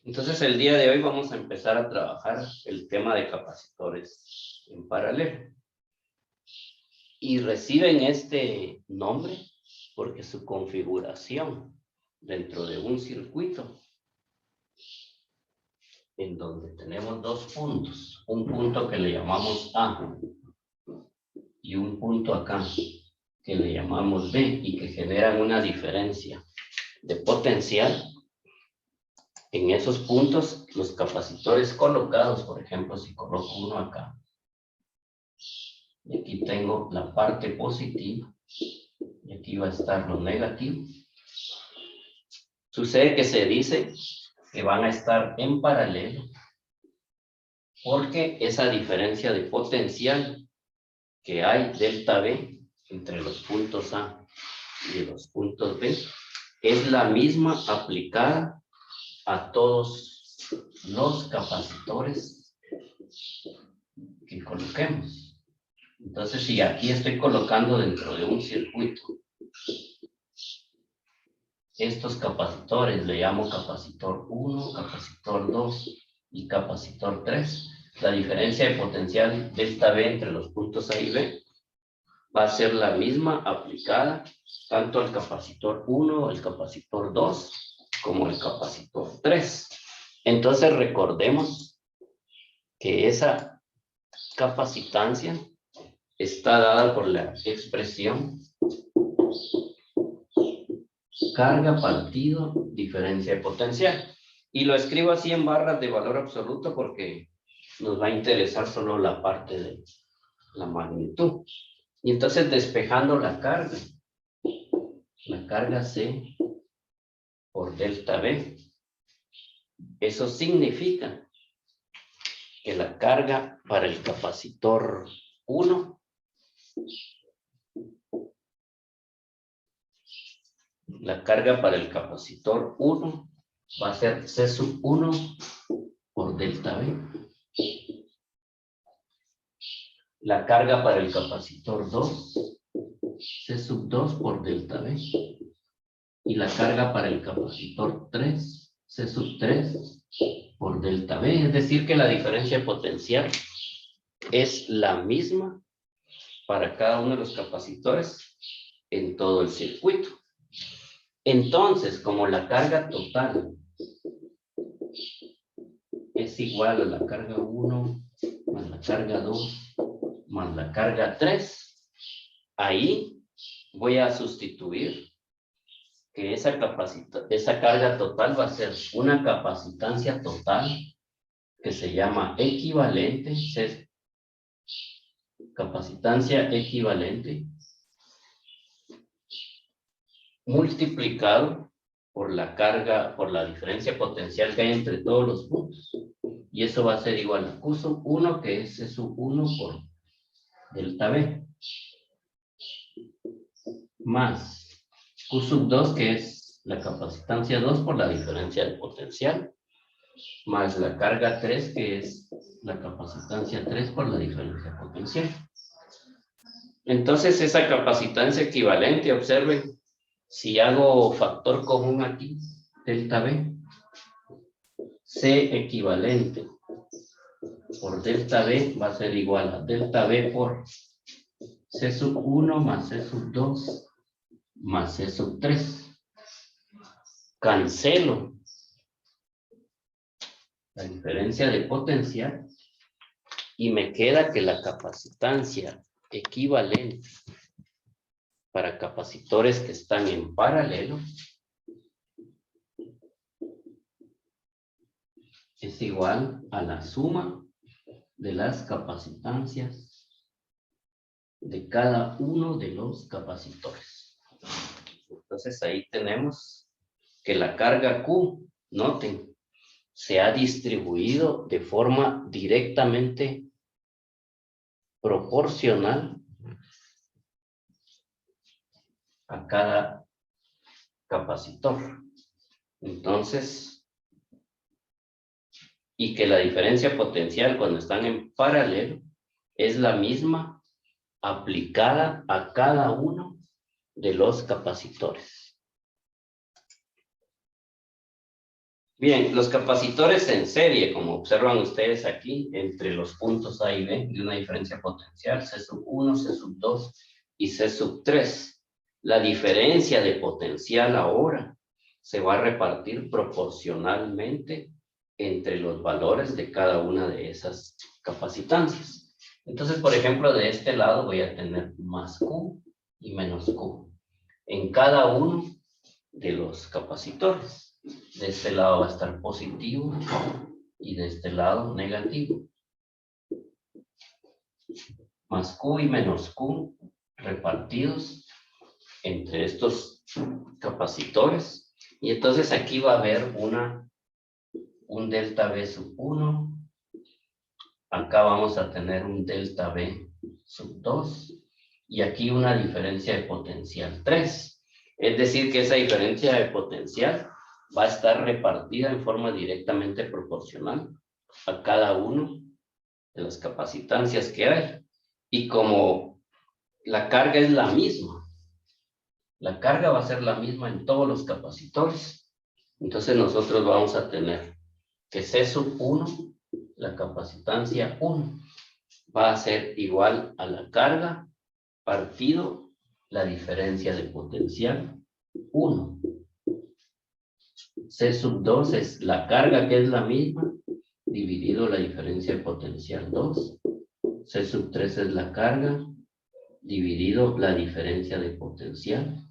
Entonces el día de hoy vamos a empezar a trabajar el tema de capacitores en paralelo. Y reciben este nombre porque su configuración dentro de un circuito en donde tenemos dos puntos, un punto que le llamamos A y un punto acá que le llamamos B y que generan una diferencia de potencial. En esos puntos, los capacitores colocados, por ejemplo, si coloco uno acá, y aquí tengo la parte positiva, y aquí va a estar lo negativo, sucede que se dice que van a estar en paralelo, porque esa diferencia de potencial que hay delta B entre los puntos A y los puntos B es la misma aplicada a todos los capacitores que coloquemos. Entonces, si aquí estoy colocando dentro de un circuito estos capacitores, le llamo capacitor 1, capacitor 2 y capacitor 3, la diferencia de potencial delta B entre los puntos A y B va a ser la misma aplicada tanto al capacitor 1, el capacitor 2, como el capacitor 3. Entonces recordemos que esa capacitancia está dada por la expresión carga partido diferencia de potencial. Y lo escribo así en barras de valor absoluto porque nos va a interesar solo la parte de la magnitud. Y entonces despejando la carga C por delta B, eso significa que la carga para el capacitor 1 va a ser C sub 1 por delta B. La carga para el capacitor 2, C sub 2 por delta B. Y la carga para el capacitor 3, C sub 3 por delta B. Es decir, que la diferencia potencial es la misma para cada uno de los capacitores en todo el circuito. Entonces, como la carga total es igual a la carga 1 más la carga 2 más la carga 3, ahí voy a sustituir que esa carga total va a ser una capacitancia total que se llama equivalente, capacitancia equivalente multiplicado por la carga, por la diferencia potencial que hay entre todos los puntos. Y eso va a ser igual a Q sub 1, que es C sub 1 por delta B, más Q sub 2, que es la capacitancia 2 por la diferencia de potencial, más la carga 3, que es la capacitancia 3 por la diferencia de potencial. Entonces, esa capacitancia equivalente, observen, si hago factor común aquí, delta B, C equivalente por delta B va a ser igual a delta B por C sub 1 más C sub 2 más C sub 3. Cancelo la diferencia de potencial y me queda que la capacitancia equivalente para capacitores que están en paralelo es igual a la suma de las capacitancias de cada uno de los capacitores. Entonces ahí tenemos que la carga Q, noten, se ha distribuido de forma directamente proporcional a cada capacitor. Entonces, y que la diferencia potencial cuando están en paralelo es la misma aplicada a cada uno de los capacitores. Bien, los capacitores en serie, como observan ustedes aquí, entre los puntos A y B, de una diferencia potencial, C sub 1, C sub 2 y C sub 3. La diferencia de potencial ahora se va a repartir proporcionalmente entre los valores de cada una de esas capacitancias. Entonces, por ejemplo, de este lado voy a tener más Q y menos Q en cada uno de los capacitores. De este lado va a estar positivo y de este lado negativo. Más Q y menos Q repartidos entre estos capacitores. Y entonces aquí va a haber un delta V sub 1. Acá vamos a tener un delta V sub 2. Y aquí una diferencia de potencial 3. Es decir, que esa diferencia de potencial va a estar repartida en forma directamente proporcional a cada uno de las capacitancias que hay. Y como la carga es la misma, la carga va a ser la misma en todos los capacitores. Entonces nosotros vamos a tener que C sub 1, la capacitancia 1, va a ser igual a la carga partido la diferencia de potencial 1. C sub 2 es la carga que es la misma, dividido la diferencia de potencial 2. C sub 3 es la carga, dividido la diferencia de potencial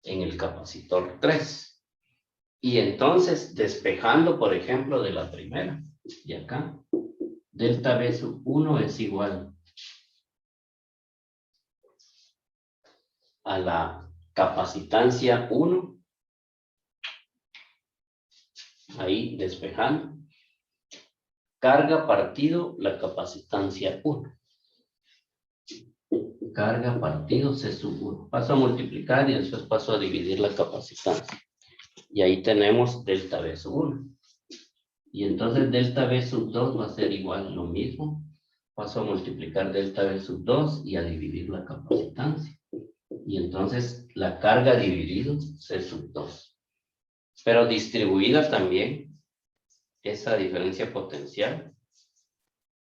en el capacitor 3. Y entonces, despejando, por ejemplo, de la primera, y acá, delta V sub 1 es igual a la capacitancia 1, ahí despejando, carga partido la capacitancia 1. Carga partido C sub 1. Paso a multiplicar y después paso a dividir la capacitancia. Y ahí tenemos delta V sub 1. Y entonces delta V sub 2 va a ser igual lo mismo. Paso a multiplicar delta V sub 2 y a dividir la capacitancia. Y entonces la carga dividido C sub 2. Pero distribuida también esa diferencia potencial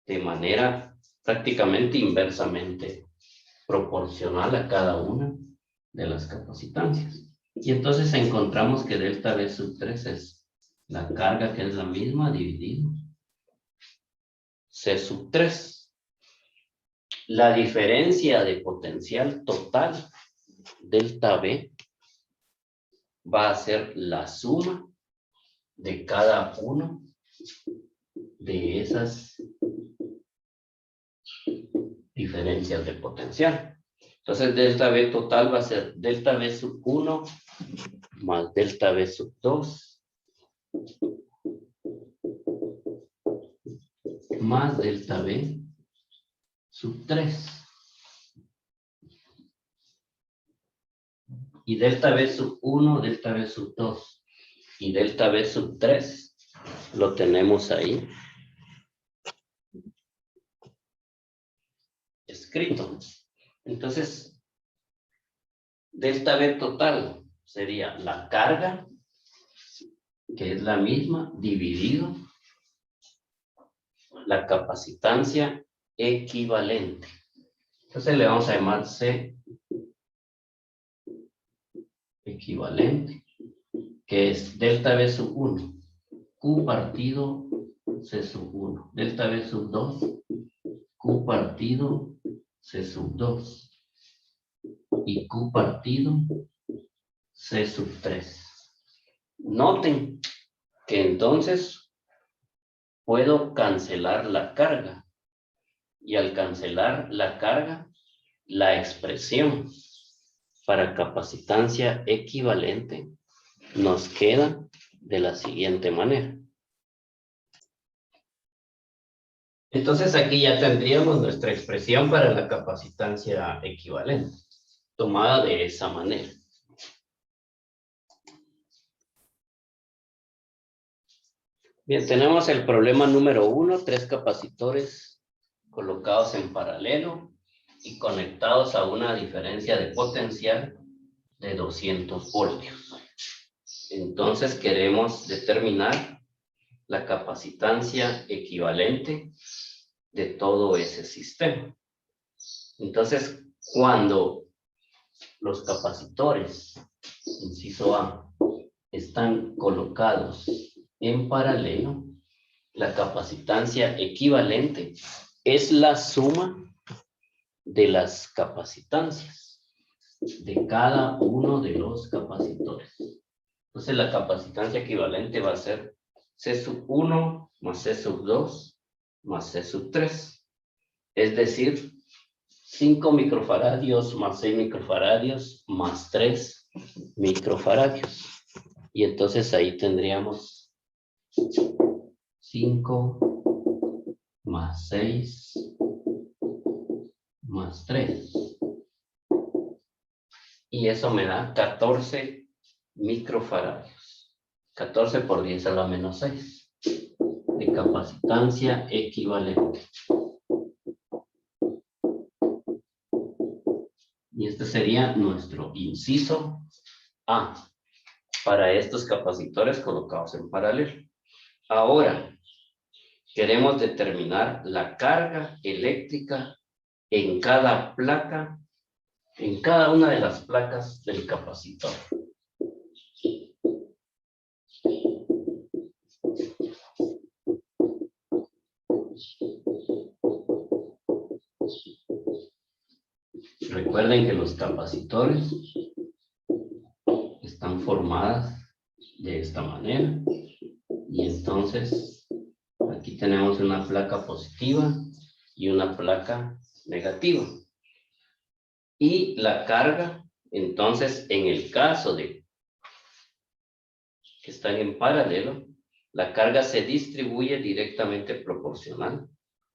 de manera prácticamente inversamente proporcional a cada una de las capacitancias. Y entonces encontramos que delta V sub 3 es la carga que es la misma dividido C sub 3. La diferencia de potencial total delta V va a ser la suma de cada uno de esas diferencias de potencial. Entonces, delta V total va a ser delta V sub 1 más delta V sub 2 más delta V sub 3. Y delta V sub 1, delta V sub 2 y delta V sub 3 lo tenemos ahí escrito. Entonces, delta V total sería la carga, que es la misma, dividido la capacitancia equivalente. Entonces le vamos a llamar C equivalente, que es delta V sub 1, Q partido C sub 1, delta V sub 2, Q partido C sub 2 y Q partido C sub 3. Noten que entonces puedo cancelar la carga y al cancelar la carga, la expresión para capacitancia equivalente nos queda de la siguiente manera. Entonces aquí ya tendríamos nuestra expresión para la capacitancia equivalente, tomada de esa manera. Bien, tenemos el problema número 1, 3 capacitores colocados en paralelo y conectados a una diferencia de potencial de 200 voltios. Entonces queremos determinar la capacitancia equivalente de todo ese sistema. Entonces, cuando los capacitores, inciso A, están colocados en paralelo, la capacitancia equivalente es la suma de las capacitancias de cada uno de los capacitores. Entonces la capacitancia equivalente va a ser C sub 1 más C sub 2 más C sub 3. Es decir, 5 microfaradios más 6 microfaradios más 3 microfaradios. Y entonces ahí tendríamos 5 más 6 más 3. Y eso me da 14 microfaradios. 14 por 10 a la menos 6 de capacitancia equivalente. Y este sería nuestro inciso A para estos capacitores colocados en paralelo. Ahora, queremos determinar la carga eléctrica en cada placa, en cada una de las placas del capacitor. Recuerden que los capacitores están formadas de esta manera. Y entonces, aquí tenemos una placa positiva y una placa negativa. Y la carga, entonces, en el caso de que están en paralelo, la carga se distribuye directamente proporcional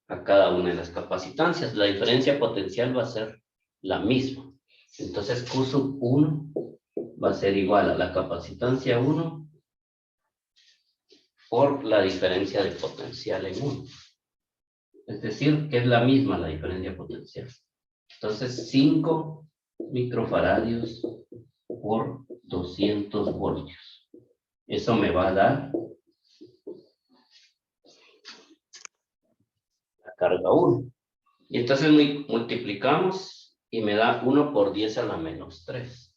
a cada una de las capacitancias. La diferencia potencial va a ser la misma. Entonces, Q sub 1 va a ser igual a la capacitancia 1 por la diferencia de potencial en 1. Es decir, que es la misma la diferencia potencial. Entonces, 5 microfaradios por 200 voltios. Eso me va a dar la carga 1. Y entonces multiplicamos y me da 1 por 10 a la menos 3.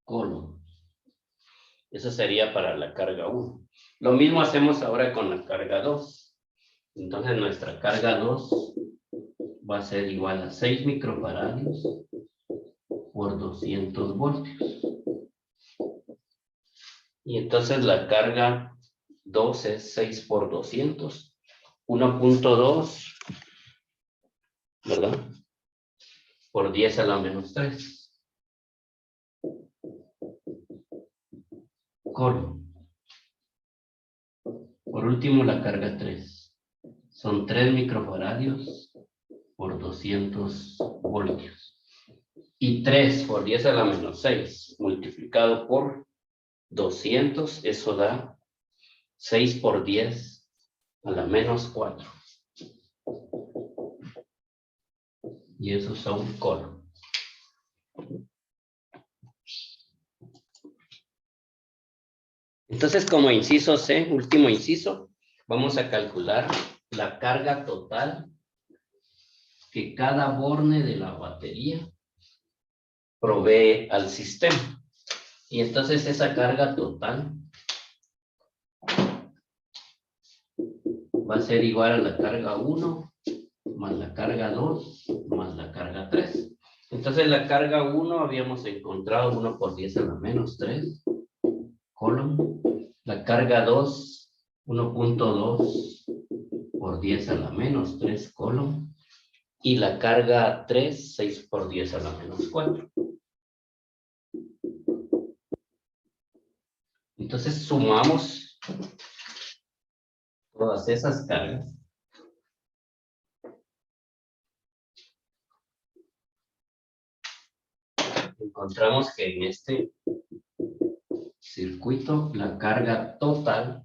Coulomb. Eso sería para la carga 1. Lo mismo hacemos ahora con la carga 2. Entonces nuestra carga 2 va a ser igual a 6 microfaradios por 200 voltios. Y entonces la carga 2 es 6 por 200. 1.2, ¿verdad? Por 10 a la menos 3. Coulomb. Por último, la carga 3. Son 3 microfaradios por 200 voltios. Y 3 por 10 a la menos 6 multiplicado por 200, eso da 6 por 10 a la menos 4. Y esos son coulomb. Entonces, como inciso C, último inciso, vamos a calcular la carga total que cada borne de la batería provee al sistema. Y entonces esa carga total va a ser igual a la carga 1 más la carga 2 más la carga 3. Entonces la carga 1 habíamos encontrado 1 por 10 a la menos 3. Coulomb. La carga 2, 1.2 por 10 a la menos 3 Coulomb. Y la carga 3, 6 por 10 a la menos 4. Entonces sumamos todas esas cargas. Encontramos que en este circuito la carga total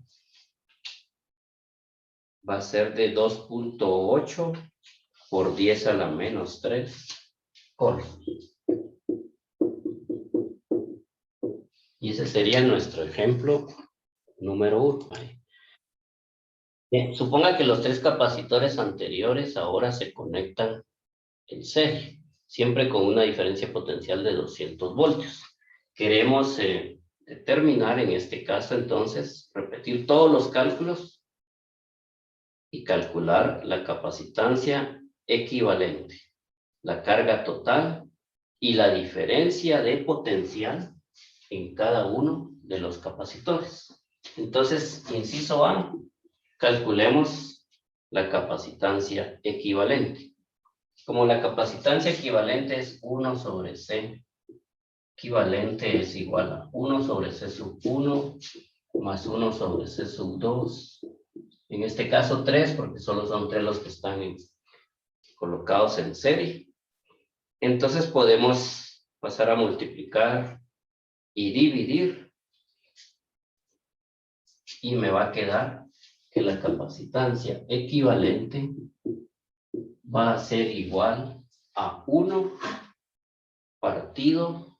va a ser de 2.8 por 10 a la menos 3 Coulomb. ese sería nuestro ejemplo número 1. Bien, suponga que los 3 capacitores anteriores ahora se conectan en serie, siempre con una diferencia potencial de 200 voltios. Queremos determinar en este caso, entonces, repetir todos los cálculos y calcular la capacitancia equivalente, la carga total y la diferencia de potencial en cada uno de los capacitores. Entonces, inciso A, calculemos la capacitancia equivalente. Como la capacitancia equivalente es 1 sobre C, equivalente es igual a 1 sobre C sub 1 más 1 sobre C sub 2. En este caso 3, porque solo son 3 los que están colocados en serie. Entonces podemos pasar a multiplicar y dividir. Y me va a quedar que la capacitancia equivalente va a ser igual a 1 partido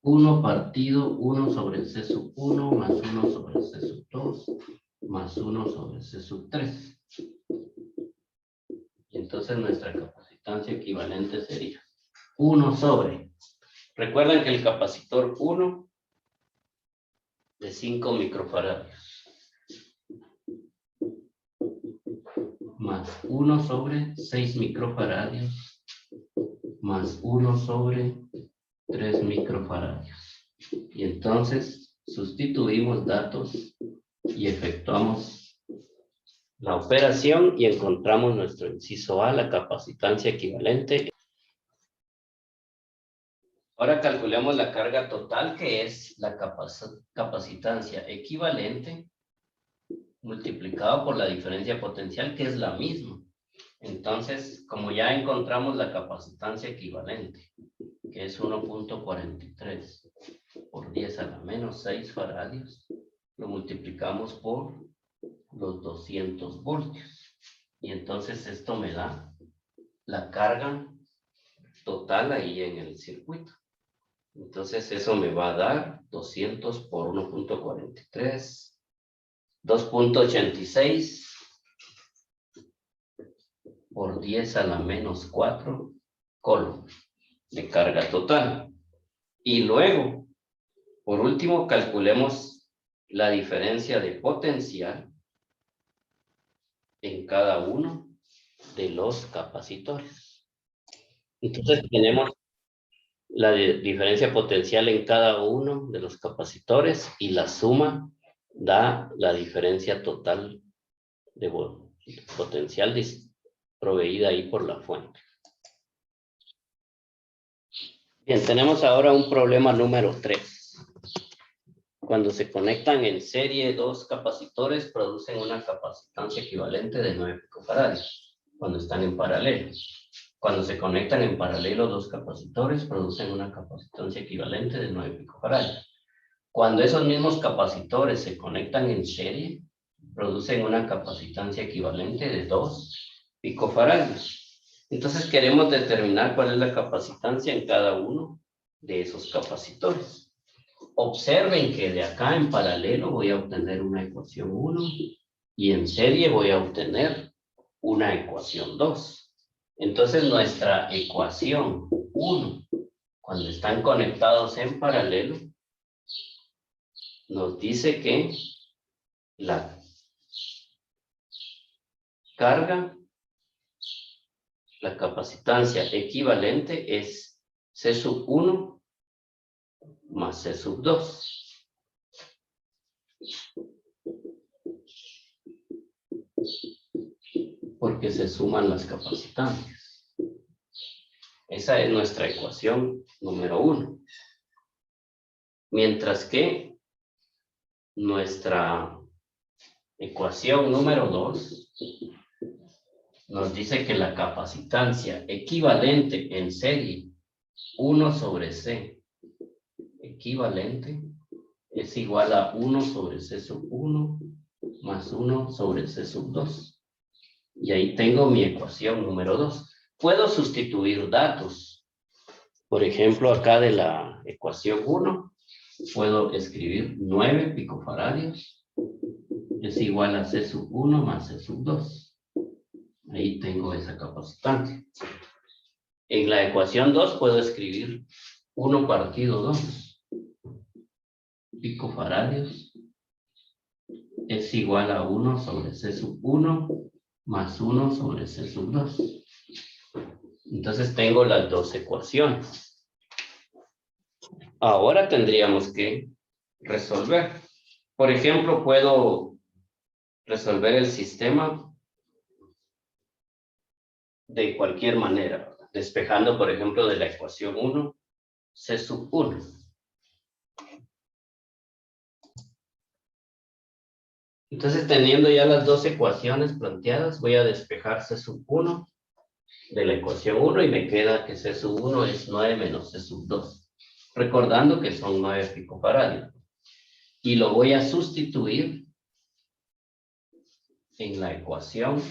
1 sobre C sub 1 más 1 sobre C sub 2 más 1 sobre C sub 3. Y entonces nuestra capacitancia equivalente sería 1 sobre. Recuerden que el capacitor 1 de 5 microfaradios más 1 sobre 6 microfaradios más 1 sobre 3 microfaradios. Y entonces sustituimos datos y efectuamos la operación y encontramos nuestro inciso A, la capacitancia equivalente. Ahora calculemos la carga total, que es la capacitancia equivalente multiplicado por la diferencia potencial, que es la misma. Entonces, como ya encontramos la capacitancia equivalente, que es 1.43 por 10 a la menos 6 faradios, lo multiplicamos por los 200 voltios. Y entonces esto me da la carga total ahí en el circuito. Entonces eso me va a dar 200 por 1.43, 2.86 por 10 a la menos 4 coulomb de carga total. Y luego, por último, calculemos la diferencia de potencial en cada uno de los capacitores. Entonces tenemos la diferencia potencial en cada uno de los capacitores y la suma da la diferencia total de potencial proveída ahí por la fuente. Bien, tenemos ahora un problema número 3. Cuando se conectan en serie 2 capacitores, producen una capacitancia equivalente de 9 picofaradios cuando están en paralelo. Cuando se conectan en paralelo 2 capacitores, producen una capacitancia equivalente de 9 picofaradios. Cuando esos mismos capacitores se conectan en serie, producen una capacitancia equivalente de 2 picofaradios. Entonces queremos determinar cuál es la capacitancia en cada uno de esos capacitores. Observen que de acá en paralelo voy a obtener una ecuación 1 y en serie voy a obtener una ecuación 2. Entonces nuestra ecuación 1, cuando están conectados en paralelo, nos dice que la carga, la capacitancia equivalente es C sub 1 más C sub 2. Porque se suman las capacitancias. Esa es nuestra ecuación número 1. Mientras que nuestra ecuación número 2 nos dice que la capacitancia equivalente en serie 1 sobre C equivalente es igual a 1 sobre C sub 1 más 1 sobre C sub 2. Y ahí tengo mi ecuación número 2. Puedo sustituir datos. Por ejemplo, acá de la ecuación 1, puedo escribir 9 picofaradios es igual a C sub 1 más C sub 2. Ahí tengo esa capacitancia. En la ecuación 2 puedo escribir 1 partido 2 picofaradios es igual a 1 sobre C sub 1 más 1 sobre C sub 2. Entonces tengo las dos ecuaciones. Ahora tendríamos que resolver. Por ejemplo, puedo resolver el sistema de cualquier manera, despejando, por ejemplo, de la ecuación 1, C sub 1. Entonces, teniendo ya las dos ecuaciones planteadas, voy a despejar C sub 1 de la ecuación 1 y me queda que C sub 1 es 9 menos C sub 2. Recordando que son 9 picofaradios. Y lo voy a sustituir en la ecuación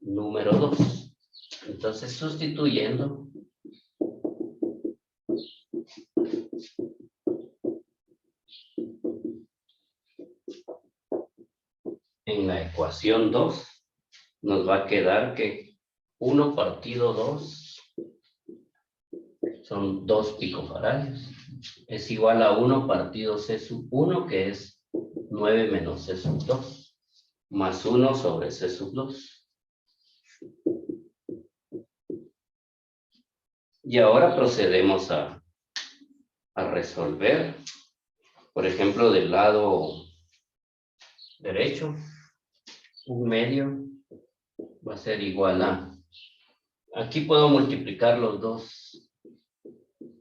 número 2. Entonces, sustituyendo, en la ecuación 2, nos va a quedar que 1 partido 2 son 2 picofaradios. Es igual a 1 partido C sub 1, que es 9 menos C sub 2, más 1 sobre C sub 2. Y ahora procedemos a resolver. Por ejemplo, del lado derecho, un medio va a ser igual a... Aquí puedo multiplicar los dos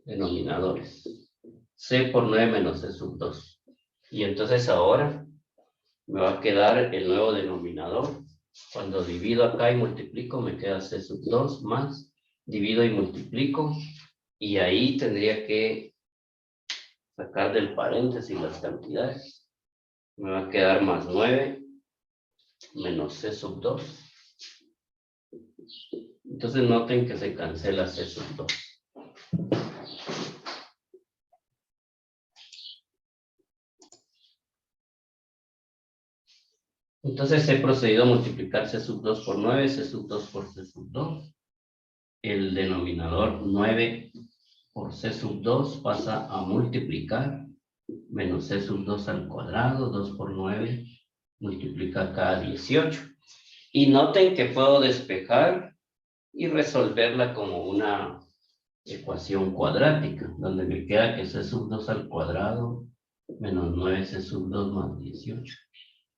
denominadores. C por 9 menos C sub 2. Y entonces ahora me va a quedar el nuevo denominador. Cuando divido acá y multiplico, me queda C sub 2 más, divido y multiplico, y ahí tendría que sacar del paréntesis las cantidades. Me va a quedar más 9 menos C sub 2. Entonces noten que se cancela C sub 2. Entonces he procedido a multiplicar C sub 2 por 9, C sub 2 por C sub 2. El denominador 9 por C sub 2 pasa a multiplicar, menos C sub 2 al cuadrado, 2 por 9, multiplica acá 18. Y noten que puedo despejar y resolverla como una ecuación cuadrática, donde me queda que C sub 2 al cuadrado, menos 9C sub 2 más 18.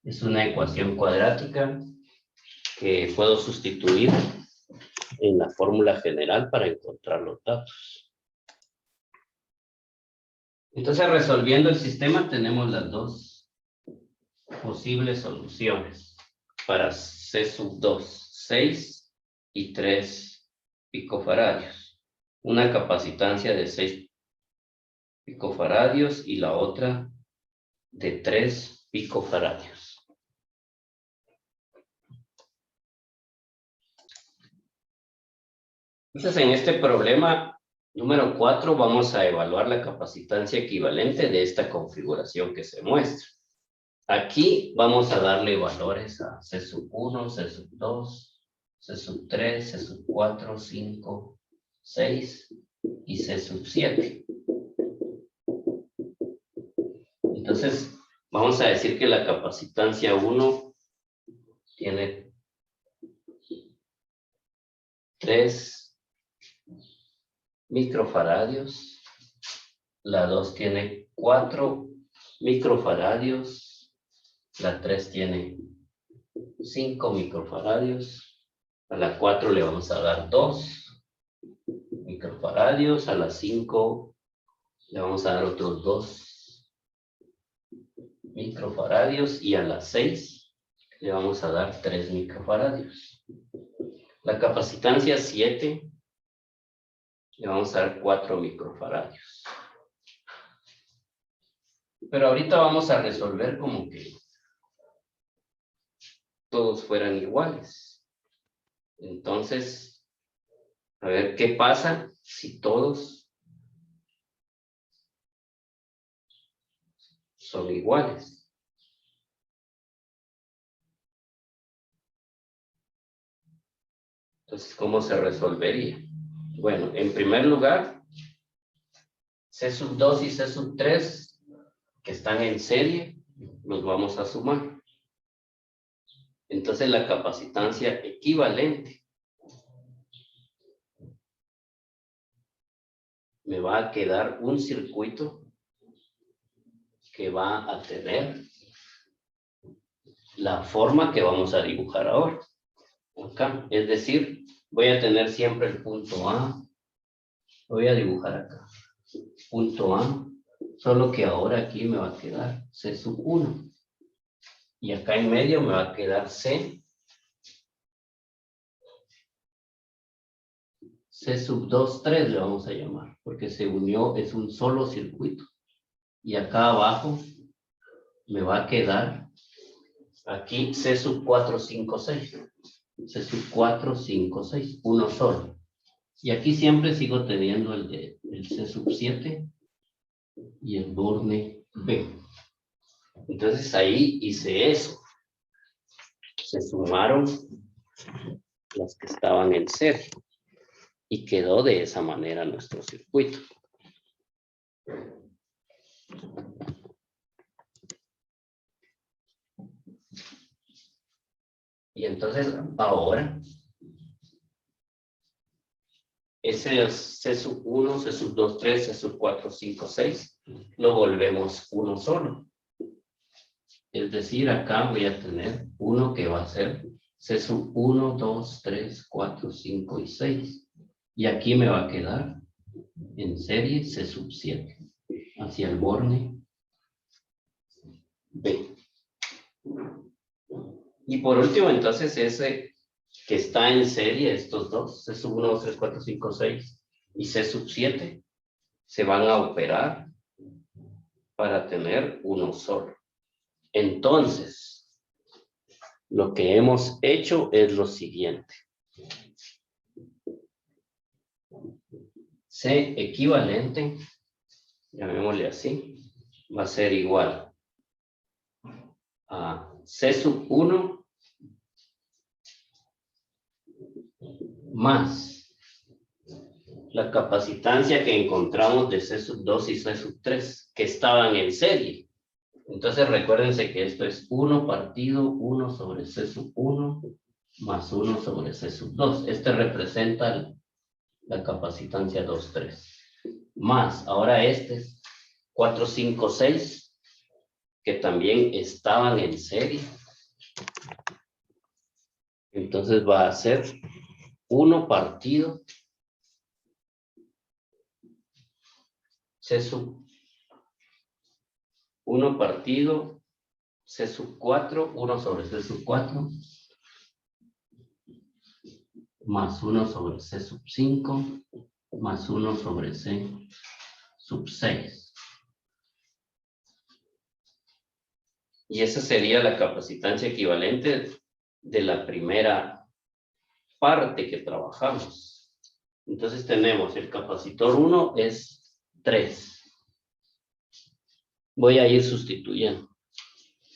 Es una ecuación cuadrática que puedo sustituir en la fórmula general para encontrar los datos. Entonces, resolviendo el sistema, tenemos las dos posibles soluciones para C sub 2, 6 y 3 picofaradios. Una capacitancia de 6 picofaradios y la otra de 3 picofaradios. Entonces, en este problema número 4 vamos a evaluar la capacitancia equivalente de esta configuración que se muestra. Aquí vamos a darle valores a C sub 1, C sub 2, C sub 3, C sub 4, 5, 6 y C sub 7. Entonces, vamos a decir que la capacitancia 1 tiene 3 microfaradios, la 2 tiene 4 microfaradios, la 3 tiene 5 microfaradios, a la 4 le vamos a dar 2 microfaradios, a la 5 le vamos a dar otros 2 microfaradios y a la 6 le vamos a dar 3 microfaradios. La capacitancia 7 le vamos a dar 4 microfaradios. Pero ahorita vamos a resolver como que todos fueran iguales. Entonces, A ver qué pasa si todos son iguales. Entonces, ¿cómo se resolvería? Bueno, en primer lugar, C sub 2 y C sub 3 que están en serie, los vamos a sumar. Entonces, la capacitancia equivalente me va a quedar un circuito que va a tener la forma que vamos a dibujar ahora. Acá, es decir, voy a tener siempre el punto A. Voy a dibujar acá. Punto A, solo que ahora aquí me va a quedar C sub 1. Y acá en medio me va a quedar C sub 2, 3 le vamos a llamar, porque se unió, es un solo circuito. Y acá abajo me va a quedar aquí C sub 4, 5, 6. C sub 4, 5, 6, uno solo. Y aquí siempre sigo teniendo el C sub 7 y el Borne B. Entonces ahí hice eso. Se sumaron las que estaban en serie. Y quedó de esa manera nuestro circuito. Y entonces ahora ese es C sub 1, C sub 2, 3, C sub 4, 5, 6. Lo volvemos uno solo. Es decir, acá voy a tener uno que va a ser C sub 1, 2, 3, 4, 5 y 6. Y aquí me va a quedar en serie C sub 7. Hacia el Borne B. Y por último, entonces, ese que está en serie, estos dos, C sub 1, 2, 3, 4, 5, 6 y C sub 7, se van a operar para tener uno solo. Entonces, lo que hemos hecho es lo siguiente. C equivalente, llamémosle así, va a ser igual a C sub 1 más la capacitancia que encontramos de C sub 2 y C sub 3, que estaban en serie. Entonces recuérdense que esto es 1 partido 1 sobre C sub 1 más 1 sobre C sub 2. Este representa la capacitancia 2, 3. Más, ahora este es 4, 5, 6, que también estaban en serie. Entonces va a ser 1 partido C sub 1 partido C sub 4, 1 sobre C sub 4, más 1 sobre C sub 5, más 1 sobre C sub 6. Y esa sería la capacitancia equivalente de la primera parte que trabajamos. Entonces tenemos el capacitor 1 es 3. Voy a ir sustituyendo.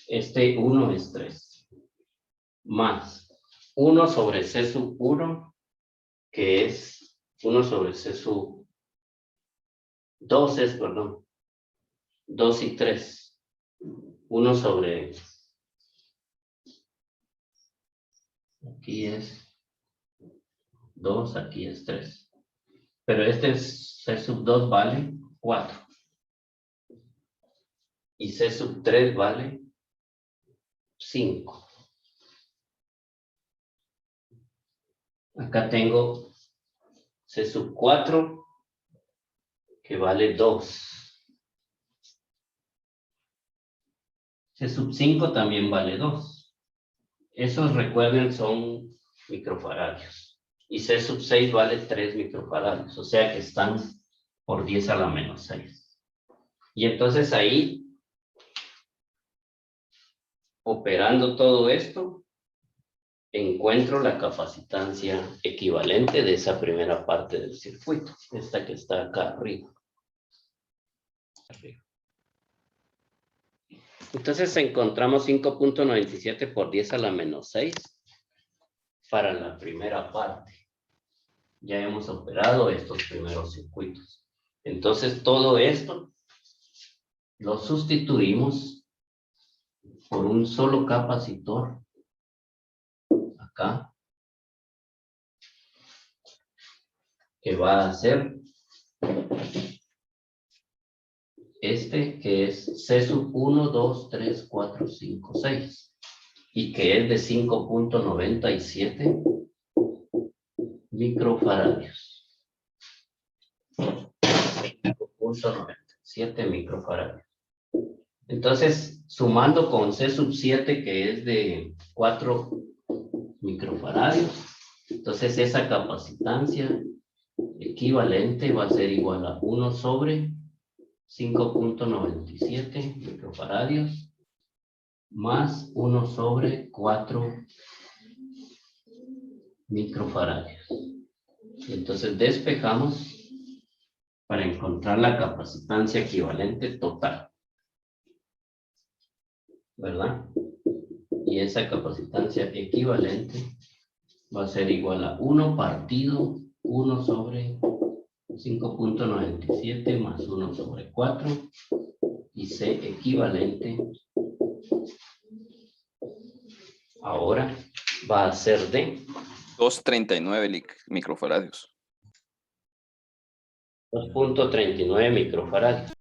Este 1 es 3. Más 1 sobre C sub 1, que es 1 sobre C sub 2 es, perdón, 2 y 3. 1 sobre, aquí es 2, aquí es 3. Pero este es C sub 2 vale 4. Y C sub 3 vale 5. Acá tengo C sub 4 que vale 2. C sub 5 también vale 2. Esos, recuerden, son microfaradios. Y C sub 6 vale 3 microfaradios. O sea que están por 10 a la menos 6. Y entonces ahí, operando todo esto, encuentro la capacitancia equivalente de esa primera parte del circuito, esta que está acá arriba. Entonces encontramos 5.97 por 10 a la menos 6 para la primera parte. Ya hemos operado estos primeros circuitos. Entonces todo esto lo sustituimos por un solo capacitor acá, que va a ser este, que es C sub 1, 2, 3, 4, 5, 6, y que es de 5.97 microfaradios. 5.97 microfaradios. Entonces, sumando con C sub 7, que es de 4 microfaradios, entonces esa capacitancia equivalente va a ser igual a 1 sobre 5.97 microfaradios más 1 sobre 4 microfaradios. Y entonces despejamos para encontrar la capacitancia equivalente total, ¿verdad? Y esa capacitancia equivalente va a ser igual a 1 partido 1 sobre 5.97 más 1 sobre 4, y C equivalente ahora va a ser de 239 microfaradios. 2.39 microfaradios.